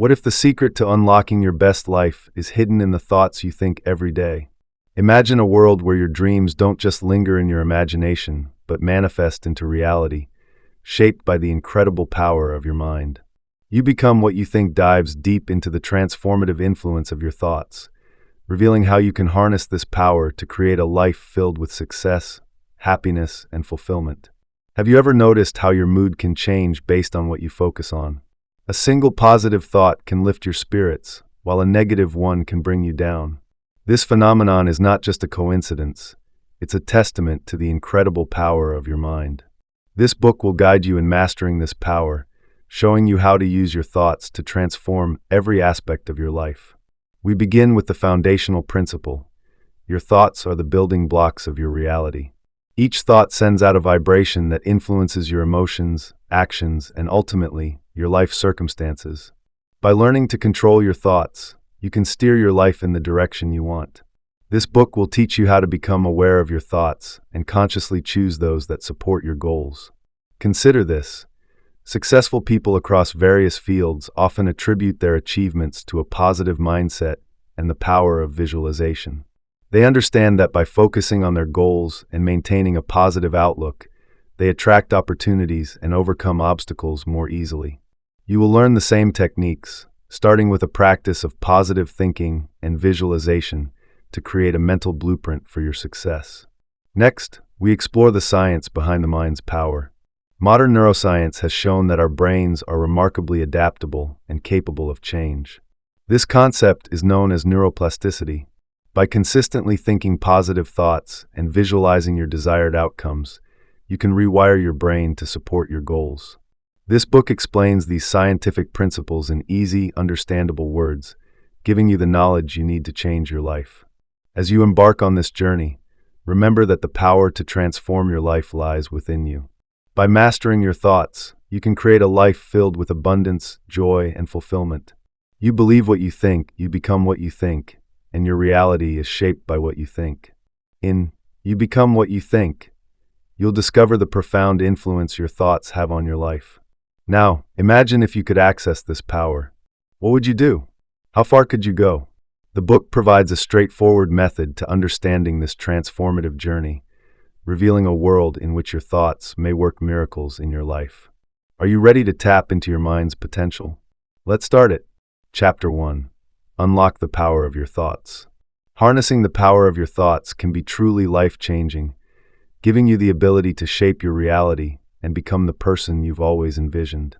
What if the secret to unlocking your best life is hidden in the thoughts you think every day? Imagine a world where your dreams don't just linger in your imagination, but manifest into reality, shaped by the incredible power of your mind. You Become What You Think dives deep into the transformative influence of your thoughts, revealing how you can harness this power to create a life filled with success, happiness, and fulfillment. Have you ever noticed how your mood can change based on what you focus on? A single positive thought can lift your spirits, while a negative one can bring you down. This phenomenon is not just a coincidence, it's a testament to the incredible power of your mind. This book will guide you in mastering this power, showing you how to use your thoughts to transform every aspect of your life. We begin with the foundational principle. Your thoughts are the building blocks of your reality. Each thought sends out a vibration that influences your emotions, actions, and ultimately, your life circumstances. By learning to control your thoughts, you can steer your life in the direction you want. This book will teach you how to become aware of your thoughts and consciously choose those that support your goals. Consider this. Successful people across various fields often attribute their achievements to a positive mindset and the power of visualization. They understand that by focusing on their goals and maintaining a positive outlook, they attract opportunities and overcome obstacles more easily. You will learn the same techniques, starting with a practice of positive thinking and visualization to create a mental blueprint for your success. Next, we explore the science behind the mind's power. Modern neuroscience has shown that our brains are remarkably adaptable and capable of change. This concept is known as neuroplasticity. By consistently thinking positive thoughts and visualizing your desired outcomes, you can rewire your brain to support your goals. This book explains these scientific principles in easy, understandable words, giving you the knowledge you need to change your life. As you embark on this journey, remember that the power to transform your life lies within you. By mastering your thoughts, you can create a life filled with abundance, joy, and fulfillment. You believe what you think, you become what you think, and your reality is shaped by what you think. In You Become What You Think, you'll discover the profound influence your thoughts have on your life. Now, imagine if you could access this power. What would you do? How far could you go? The book provides a straightforward method to understanding this transformative journey, revealing a world in which your thoughts may work miracles in your life. Are you ready to tap into your mind's potential? Let's start it. Chapter 1. Unlock the power of your thoughts. Harnessing the power of your thoughts can be truly life-changing, giving you the ability to shape your reality and become the person you've always envisioned.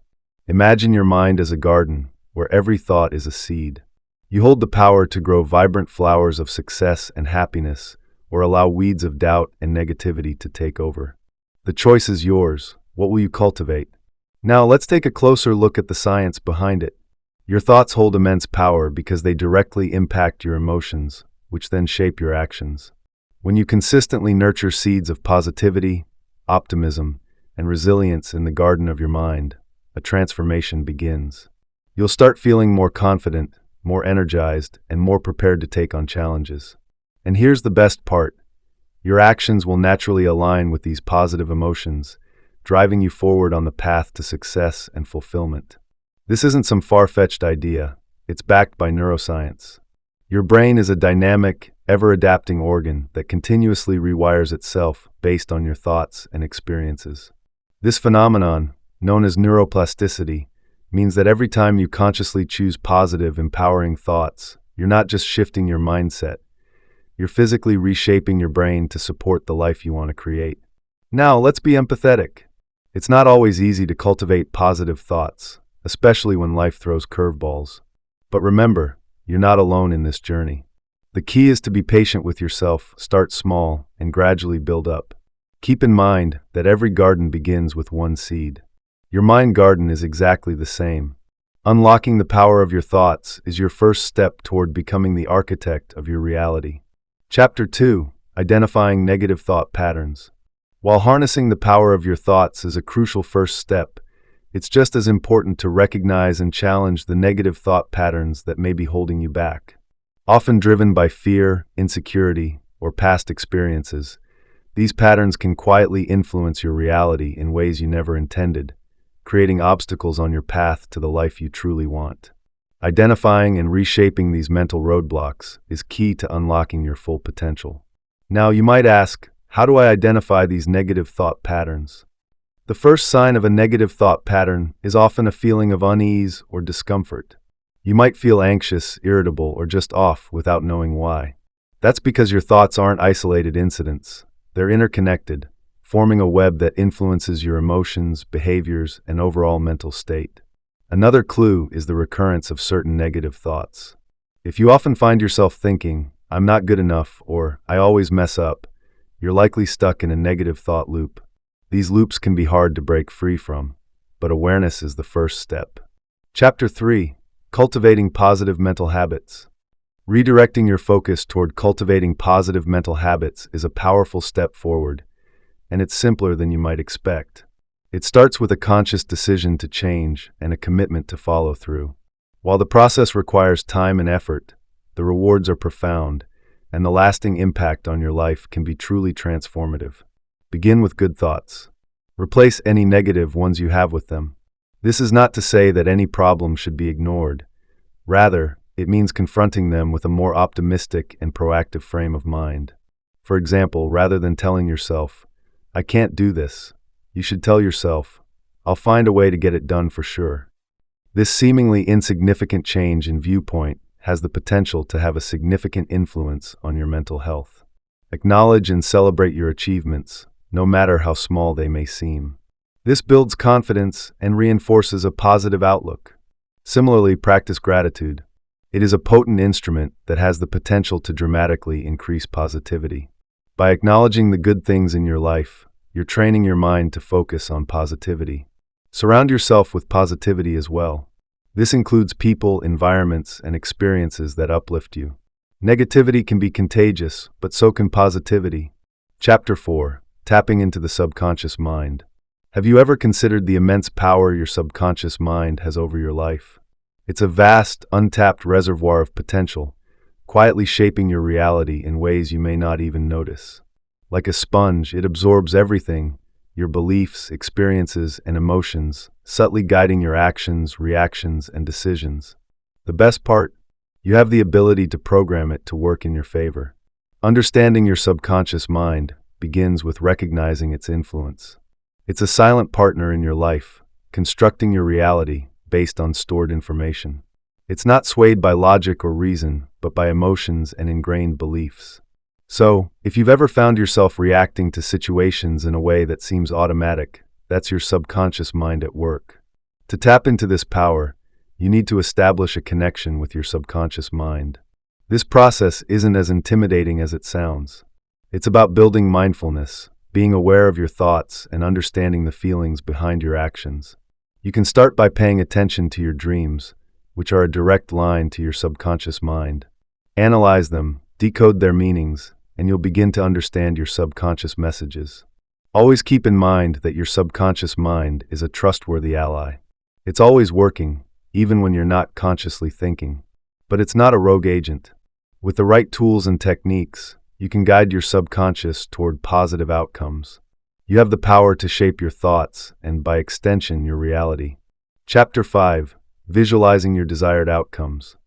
Imagine your mind as a garden, where every thought is a seed. You hold the power to grow vibrant flowers of success and happiness, or allow weeds of doubt and negativity to take over. The choice is yours. What will you cultivate? Now let's take a closer look at the science behind it. Your thoughts hold immense power because they directly impact your emotions, which then shape your actions. When you consistently nurture seeds of positivity, optimism, and resilience in the garden of your mind, a transformation begins. You'll start feeling more confident, more energized, and more prepared to take on challenges. And here's the best part. Your actions will naturally align with these positive emotions, driving you forward on the path to success and fulfillment. This isn't some far-fetched idea. It's backed by neuroscience. Your brain is a dynamic, ever-adapting organ that continuously rewires itself based on your thoughts and experiences. This phenomenon, known as neuroplasticity, means that every time you consciously choose positive, empowering thoughts, you're not just shifting your mindset. You're physically reshaping your brain to support the life you want to create. Now, let's be empathetic. It's not always easy to cultivate positive thoughts, especially when life throws curveballs. But remember, you're not alone in this journey. The key is to be patient with yourself, start small, and gradually build up. Keep in mind that every garden begins with one seed. Your mind garden is exactly the same. Unlocking the power of your thoughts is your first step toward becoming the architect of your reality. Chapter 2. Identifying negative thought patterns. While harnessing the power of your thoughts is a crucial first step, it's just as important to recognize and challenge the negative thought patterns that may be holding you back. Often driven by fear, insecurity, or past experiences, these patterns can quietly influence your reality in ways you never intended, creating obstacles on your path to the life you truly want. Identifying and reshaping these mental roadblocks is key to unlocking your full potential. Now, you might ask, how do I identify these negative thought patterns? The first sign of a negative thought pattern is often a feeling of unease or discomfort. You might feel anxious, irritable, or just off without knowing why. That's because your thoughts aren't isolated incidents. They're interconnected, forming a web that influences your emotions, behaviors, and overall mental state. Another clue is the recurrence of certain negative thoughts. If you often find yourself thinking, "I'm not good enough," or "I always mess up," you're likely stuck in a negative thought loop. These loops can be hard to break free from, but awareness is the first step. Chapter 3: Cultivating Positive Mental Habits. Redirecting your focus toward cultivating positive mental habits is a powerful step forward, and it's simpler than you might expect. It starts with a conscious decision to change and a commitment to follow through. While the process requires time and effort, the rewards are profound, and the lasting impact on your life can be truly transformative. Begin with good thoughts. Replace any negative ones you have with them. This is not to say that any problem should be ignored. Rather, it means confronting them with a more optimistic and proactive frame of mind. For example, rather than telling yourself, "I can't do this," you should tell yourself, "I'll find a way to get it done for sure." This seemingly insignificant change in viewpoint has the potential to have a significant influence on your mental health. Acknowledge and celebrate your achievements, no matter how small they may seem. This builds confidence and reinforces a positive outlook. Similarly, practice gratitude. It is a potent instrument that has the potential to dramatically increase positivity. By acknowledging the good things in your life, you're training your mind to focus on positivity. Surround yourself with positivity as well. This includes people, environments, and experiences that uplift you. Negativity can be contagious, but so can positivity. Chapter 4: Tapping into the Subconscious Mind. Have you ever considered the immense power your subconscious mind has over your life? It's a vast, untapped reservoir of potential, quietly shaping your reality in ways you may not even notice. Like a sponge, it absorbs everything, your beliefs, experiences, and emotions, subtly guiding your actions, reactions, and decisions. The best part? You have the ability to program it to work in your favor. Understanding your subconscious mind begins with recognizing its influence. It's a silent partner in your life, constructing your reality based on stored information. It's not swayed by logic or reason, but by emotions and ingrained beliefs. So, if you've ever found yourself reacting to situations in a way that seems automatic, that's your subconscious mind at work. To tap into this power, you need to establish a connection with your subconscious mind. This process isn't as intimidating as it sounds. It's about building mindfulness, being aware of your thoughts, and understanding the feelings behind your actions. You can start by paying attention to your dreams, which are a direct line to your subconscious mind. Analyze them, decode their meanings, and you'll begin to understand your subconscious messages. Always keep in mind that your subconscious mind is a trustworthy ally. It's always working, even when you're not consciously thinking. But it's not a rogue agent. With the right tools and techniques, you can guide your subconscious toward positive outcomes. You have the power to shape your thoughts and, by extension, your reality. Chapter 5: Visualizing Your Desired Outcomes.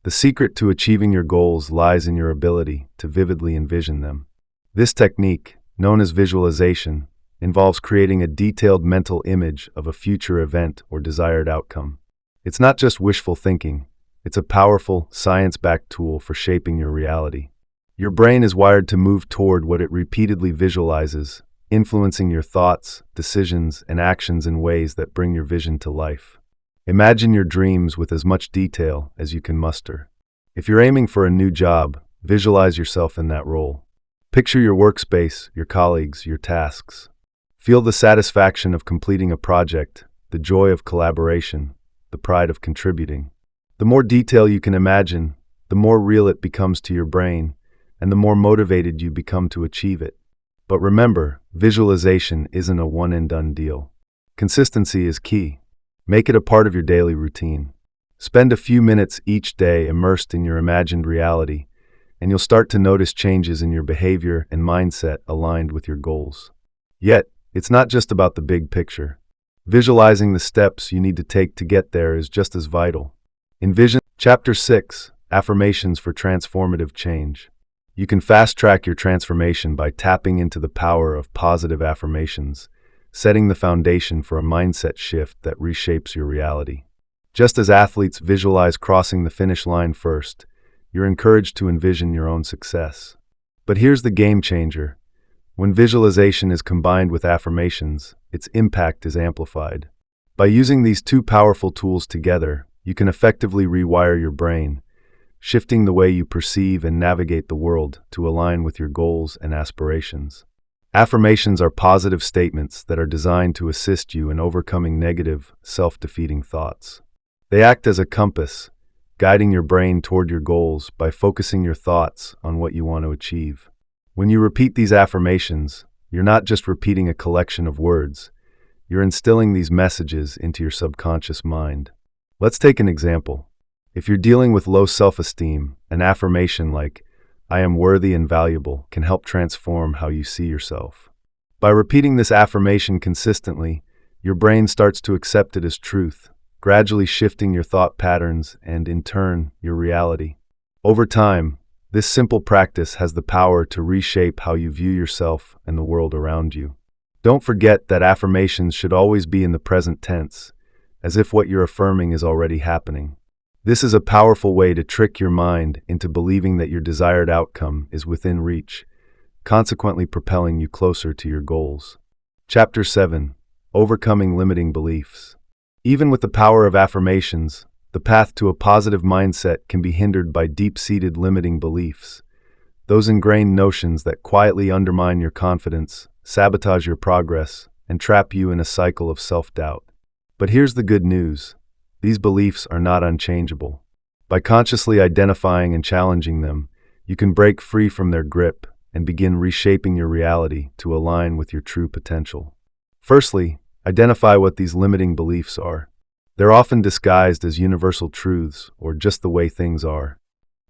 The secret to achieving your goals lies in your ability to vividly envision them. This technique, known as visualization, involves creating a detailed mental image of a future event or desired outcome. It's not just wishful thinking, it's a powerful, science-backed tool for shaping your reality. Your brain is wired to move toward what it repeatedly visualizes, influencing your thoughts, decisions, and actions in ways that bring your vision to life. Imagine your dreams with as much detail as you can muster. If you're aiming for a new job, visualize yourself in that role. Picture your workspace, your colleagues, your tasks. Feel the satisfaction of completing a project, the joy of collaboration, the pride of contributing. The more detail you can imagine, the more real it becomes to your brain, and the more motivated you become to achieve it. But remember, visualization isn't a one-and-done deal. Consistency is key. Make it a part of your daily routine. Spend a few minutes each day immersed in your imagined reality, and you'll start to notice changes in your behavior and mindset aligned with your goals. Yet, it's not just about the big picture. Visualizing the steps you need to take to get there is just as vital. Envision Chapter 6: Affirmations for Transformative Change. You can fast-track your transformation by tapping into the power of positive affirmations, setting the foundation for a mindset shift that reshapes your reality. Just as athletes visualize crossing the finish line first, you're encouraged to envision your own success. But here's the game changer. When visualization is combined with affirmations, its impact is amplified. By using these two powerful tools together, you can effectively rewire your brain, shifting the way you perceive and navigate the world to align with your goals and aspirations. Affirmations are positive statements that are designed to assist you in overcoming negative, self-defeating thoughts. They act as a compass, guiding your brain toward your goals by focusing your thoughts on what you want to achieve. When you repeat these affirmations, you're not just repeating a collection of words, you're instilling these messages into your subconscious mind. Let's take an example. If you're dealing with low self-esteem, an affirmation like, "I am worthy and valuable," can help transform how you see yourself. By repeating this affirmation consistently, your brain starts to accept it as truth, gradually shifting your thought patterns and, in turn, your reality. Over time, this simple practice has the power to reshape how you view yourself and the world around you. Don't forget that affirmations should always be in the present tense, as if what you're affirming is already happening. This is a powerful way to trick your mind into believing that your desired outcome is within reach, consequently propelling you closer to your goals. Chapter 7: Overcoming Limiting Beliefs. Even with the power of affirmations, the path to a positive mindset can be hindered by deep-seated limiting beliefs, those ingrained notions that quietly undermine your confidence, sabotage your progress, and trap you in a cycle of self-doubt. But here's the good news. These beliefs are not unchangeable. By consciously identifying and challenging them, you can break free from their grip and begin reshaping your reality to align with your true potential. Firstly, identify what these limiting beliefs are. They're often disguised as universal truths or just the way things are.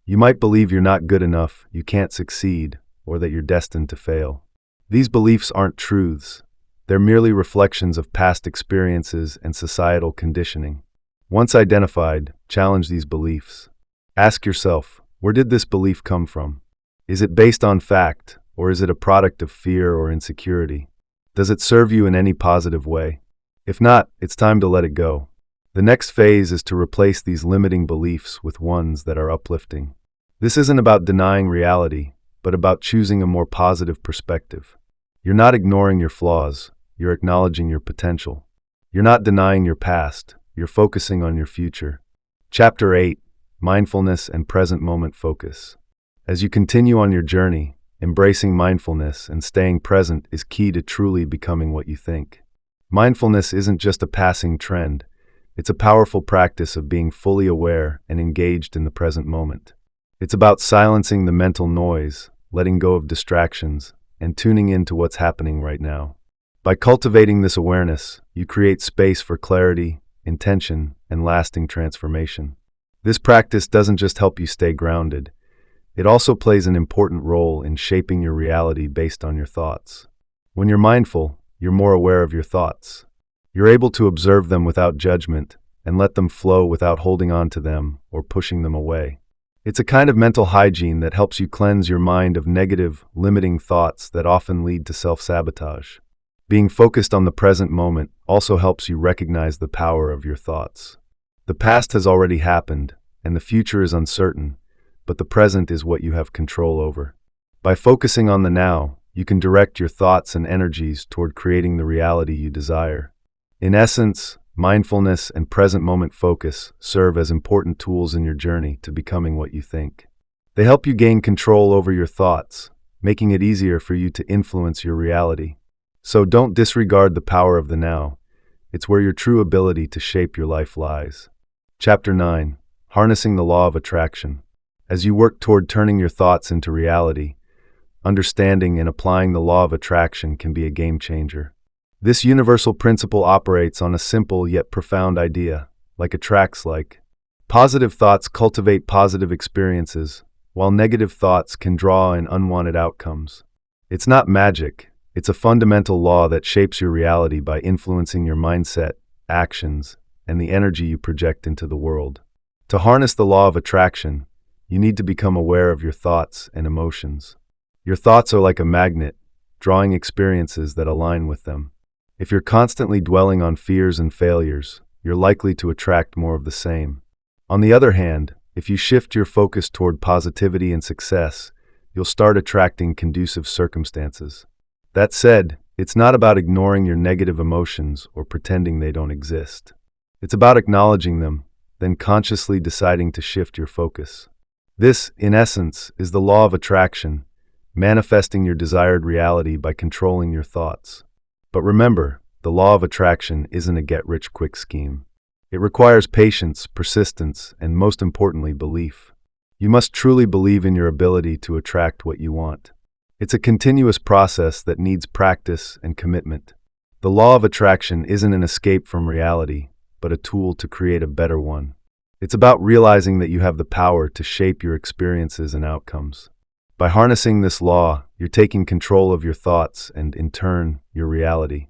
You might believe you're not good enough, you can't succeed, or that you're destined to fail. These beliefs aren't truths. They're merely reflections of past experiences and societal conditioning. Once identified, challenge these beliefs. Ask yourself, where did this belief come from? Is it based on fact, or is it a product of fear or insecurity? Does it serve you in any positive way? If not, it's time to let it go. The next phase is to replace these limiting beliefs with ones that are uplifting. This isn't about denying reality, but about choosing a more positive perspective. You're not ignoring your flaws, you're acknowledging your potential. You're not denying your past, you're focusing on your future. Chapter 8: Mindfulness and Present Moment Focus. As you continue on your journey, embracing mindfulness and staying present is key to truly becoming what you think. Mindfulness isn't just a passing trend, it's a powerful practice of being fully aware and engaged in the present moment. It's about silencing the mental noise, letting go of distractions, and tuning into what's happening right now. By cultivating this awareness, you create space for clarity, intention, and lasting transformation. This practice doesn't just help you stay grounded, it also plays an important role in shaping your reality based on your thoughts. When you're mindful, you're more aware of your thoughts. You're able to observe them without judgment and let them flow without holding on to them or pushing them away. It's a kind of mental hygiene that helps you cleanse your mind of negative, limiting thoughts that often lead to self-sabotage. Being focused on the present moment also helps you recognize the power of your thoughts. The past has already happened, and the future is uncertain, but the present is what you have control over. By focusing on the now, you can direct your thoughts and energies toward creating the reality you desire. In essence, mindfulness and present moment focus serve as important tools in your journey to becoming what you think. They help you gain control over your thoughts, making it easier for you to influence your reality. So don't disregard the power of the now. It's where your true ability to shape your life lies. Chapter 9: Harnessing the Law of Attraction. As you work toward turning your thoughts into reality, understanding and applying the law of attraction can be a game changer. This universal principle operates on a simple yet profound idea, like attracts like. Positive thoughts cultivate positive experiences, while negative thoughts can draw in unwanted outcomes. It's not magic. It's a fundamental law that shapes your reality by influencing your mindset, actions, and the energy you project into the world. To harness the law of attraction, you need to become aware of your thoughts and emotions. Your thoughts are like a magnet, drawing experiences that align with them. If you're constantly dwelling on fears and failures, you're likely to attract more of the same. On the other hand, if you shift your focus toward positivity and success, you'll start attracting conducive circumstances. That said, it's not about ignoring your negative emotions or pretending they don't exist. It's about acknowledging them, then consciously deciding to shift your focus. This, in essence, is the law of attraction, manifesting your desired reality by controlling your thoughts. But remember, the law of attraction isn't a get-rich-quick scheme. It requires patience, persistence, and most importantly, belief. You must truly believe in your ability to attract what you want. It's a continuous process that needs practice and commitment. The law of attraction isn't an escape from reality, but a tool to create a better one. It's about realizing that you have the power to shape your experiences and outcomes. By harnessing this law, you're taking control of your thoughts and, in turn, your reality.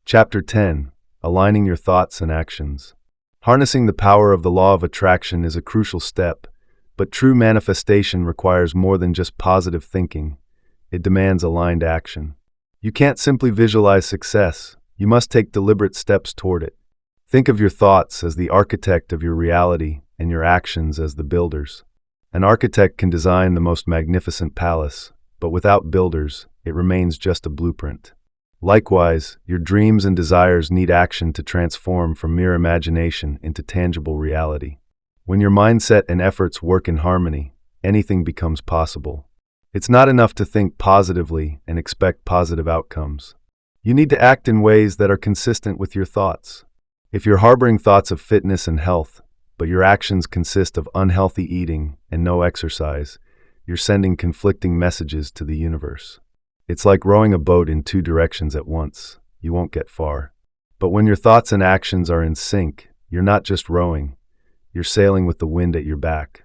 Chapter 10. Aligning your thoughts and actions. Harnessing the power of the law of attraction is a crucial step, but true manifestation requires more than just positive thinking. It demands aligned action. You can't simply visualize success. You must take deliberate steps toward it. Think of your thoughts as the architect of your reality and your actions as the builders. An architect can design the most magnificent palace, but without builders, it remains just a blueprint. Likewise, your dreams and desires need action to transform from mere imagination into tangible reality. When your mindset and efforts work in harmony, anything becomes possible. It's not enough to think positively and expect positive outcomes. You need to act in ways that are consistent with your thoughts. If you're harboring thoughts of fitness and health, but your actions consist of unhealthy eating and no exercise, you're sending conflicting messages to the universe. It's like rowing a boat in two directions at once. You won't get far. But when your thoughts and actions are in sync, you're not just rowing, you're sailing with the wind at your back.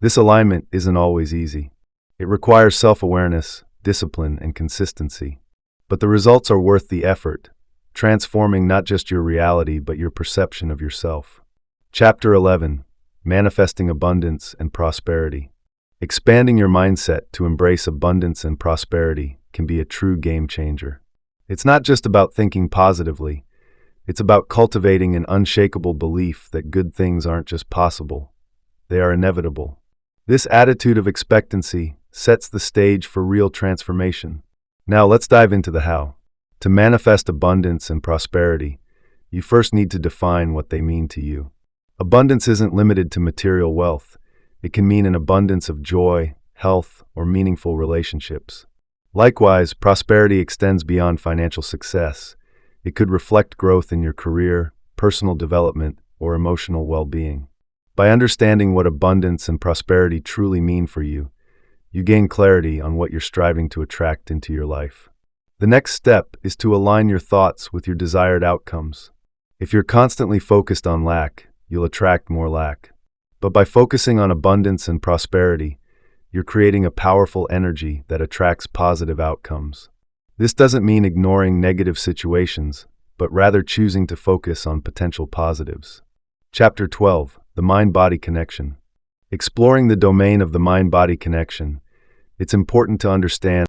This alignment isn't always easy. It requires self-awareness, discipline, and consistency. But the results are worth the effort, transforming not just your reality but your perception of yourself. Chapter 11. Manifesting Abundance and Prosperity. Expanding your mindset to embrace abundance and prosperity can be a true game changer. It's not just about thinking positively. It's about cultivating an unshakable belief that good things aren't just possible, they are inevitable. This attitude of expectancy sets the stage for real transformation. Now let's dive into the how. To manifest abundance and prosperity, you first need to define what they mean to you. Abundance isn't limited to material wealth. It can mean an abundance of joy, health, or meaningful relationships. Likewise, prosperity extends beyond financial success. It could reflect growth in your career, personal development, or emotional well-being. By understanding what abundance and prosperity truly mean for you, you gain clarity on what you're striving to attract into your life. The next step is to align your thoughts with your desired outcomes. If you're constantly focused on lack, you'll attract more lack. But by focusing on abundance and prosperity, you're creating a powerful energy that attracts positive outcomes. This doesn't mean ignoring negative situations, but rather choosing to focus on potential positives. Chapter 12. The Mind-Body Connection. Exploring the domain of the mind-body connection, it's important to understand